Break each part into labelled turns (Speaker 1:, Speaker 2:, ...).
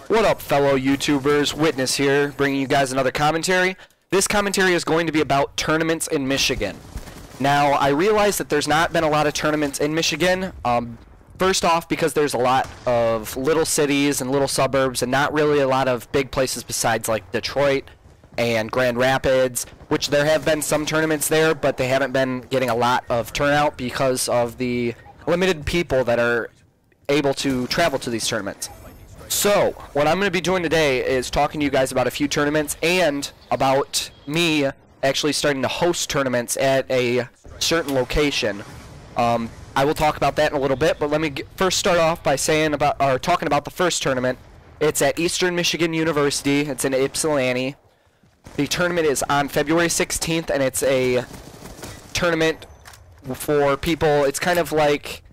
Speaker 1: What up, fellow YouTubers? Witness here, bringing you guys another commentary. This commentary is going to be about tournaments in Michigan. Now, I realize that there's not been a lot of tournaments in Michigan. First off, because there's a lot of little cities and little suburbs and not really a lot of big places besides like Detroit and Grand Rapids, which there have been some tournaments there, but they haven't been getting a lot of turnout because of the limited people that are able to travel to these tournaments. So, what I'm going to be doing today is talking to you guys about a few tournaments and about me actually starting to host tournaments at a certain location. I will talk about that in a little bit, but let me first start off by talking about the first tournament. It's at Eastern Michigan University. It's in Ypsilanti. The tournament is on February 16th, and it's a tournament for people. It's kind of like,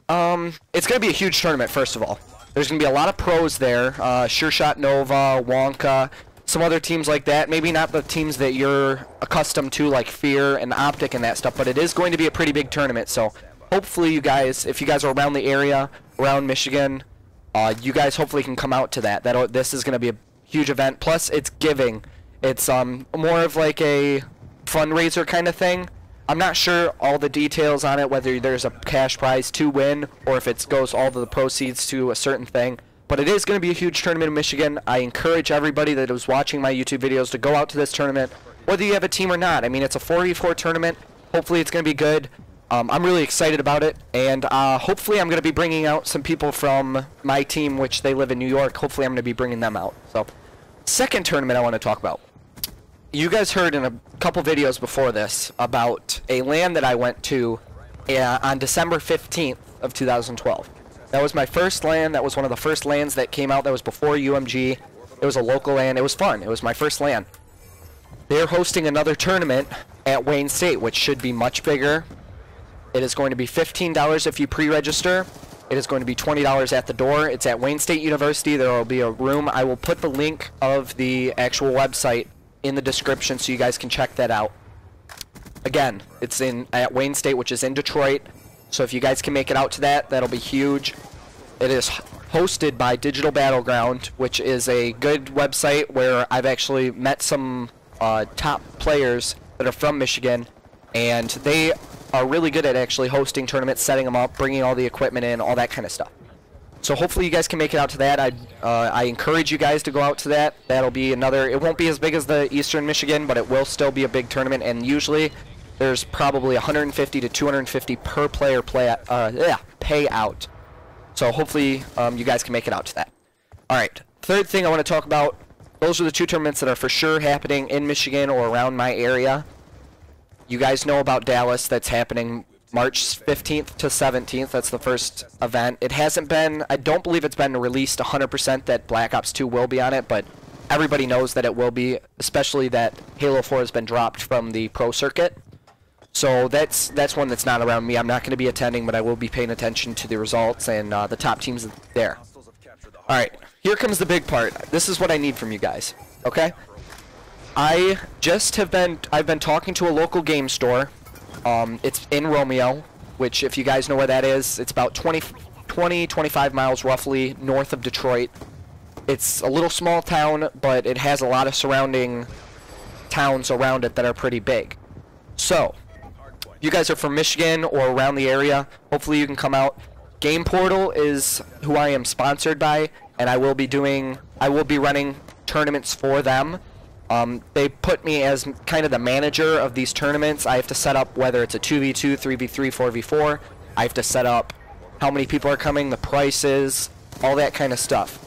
Speaker 1: it's going to be a huge tournament, first of all. There's going to be a lot of pros there, Sure Shot Nova, Wonka, some other teams like that. Maybe not the teams that you're accustomed to, like Fear and Optic and that stuff, but it is going to be a pretty big tournament. So hopefully you guys, if you guys are around the area, around Michigan, you guys hopefully can come out to that. This is going to be a huge event. Plus, it's giving. It's more of like a fundraiser kind of thing. I'm not sure all the details on it, whether there's a cash prize to win or if it goes all of the proceeds to a certain thing. But it is going to be a huge tournament in Michigan. I encourage everybody that is watching my YouTube videos to go out to this tournament, whether you have a team or not. I mean, it's a 4v4 tournament. Hopefully it's going to be good. I'm really excited about it, and hopefully I'm going to be bringing out some people from my team, which they live in New York. Hopefully I'm going to be bringing them out. So, second tournament I want to talk about. You guys heard in a couple videos before this about a LAN that I went to on December 15th of 2012. That was my first LAN. That was one of the first LANs that came out. That was before UMG. It was a local LAN. It was fun. It was my first LAN. They're hosting another tournament at Wayne State, which should be much bigger. It is going to be $15 if you pre-register. It is going to be $20 at the door. It's at Wayne State University. There will be a room. I will put the link of the actual website in the description so you guys can check that out. Again, it's at Wayne State, which is in Detroit. So if you guys can make it out to that, that'll be huge. It is hosted by Digital Battleground, which is a good website where I've actually met some top players that are from Michigan, and they are really good at actually hosting tournaments, setting them up, bringing all the equipment in, all that kind of stuff. So hopefully you guys can make it out to that. I encourage you guys to go out to that. That'll be another, it won't be as big as the Eastern Michigan, but it will still be a big tournament, and usually there's probably 150 to 250 per player payout. So hopefully you guys can make it out to that. Alright, third thing I want to talk about, those are the two tournaments that are for sure happening in Michigan or around my area. You guys know about Dallas, that's happening March 15th to 17th. That's the first event. It hasn't been, I don't believe it's been released 100% that Black Ops 2 will be on it, but everybody knows that it will be, especially that Halo 4 has been dropped from the pro circuit. So that's one that's not around me. I'm not going to be attending, but I will be paying attention to the results and the top teams there. Alright, here comes the big part. This is what I need from you guys, okay? I've been talking to a local game store. It's in Romeo, which if you guys know where that is, it's about 25 miles roughly north of Detroit. It's a little small town, but it has a lot of surrounding towns around it that are pretty big. So, you guys are from Michigan or around the area, hopefully you can come out. Game Portal is who I am sponsored by, and I will be running tournaments for them. They put me as kind of the manager of these tournaments. I have to set up whether it's a 2v2, 3v3, 4v4. I have to set up how many people are coming, the prices, all that kind of stuff.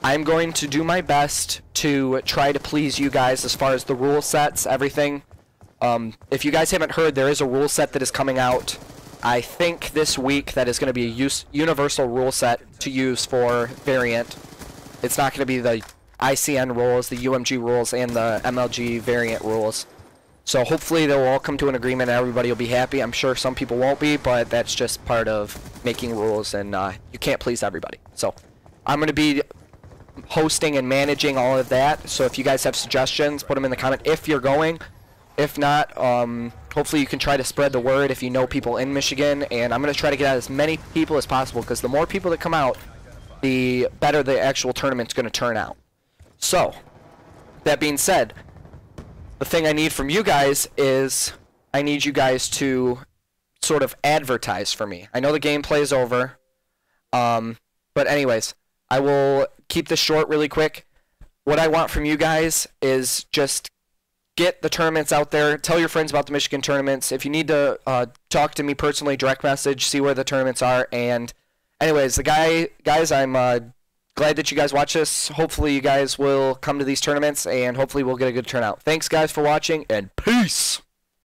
Speaker 1: I'm going to do my best to try to please you guys as far as the rule sets, everything. If you guys haven't heard, there is a rule set that is coming out, I think this week, that is going to be a universal rule set to use for Variant. It's not going to be the ICN rules, the UMG rules, and the MLG variant rules. So hopefully they'll all come to an agreement and everybody will be happy. I'm sure some people won't be, but that's just part of making rules, and you can't please everybody. So I'm going to be hosting and managing all of that, so if you guys have suggestions, put them in the comment if you're going. If not, hopefully you can try to spread the word if you know people in Michigan, and I'm going to try to get out as many people as possible, because the more people that come out, the better the actual tournament's going to turn out. So, that being said, the thing I need from you guys is I need you guys to sort of advertise for me. I know the gameplay is over, but anyways, I will keep this short really quick. What I want from you guys is just get the tournaments out there. Tell your friends about the Michigan tournaments. If you need to talk to me personally, direct message, see where the tournaments are. And anyways, guys, I'm glad that you guys watch this. Hopefully you guys will come to these tournaments, and hopefully we'll get a good turnout. Thanks, guys, for watching, and peace!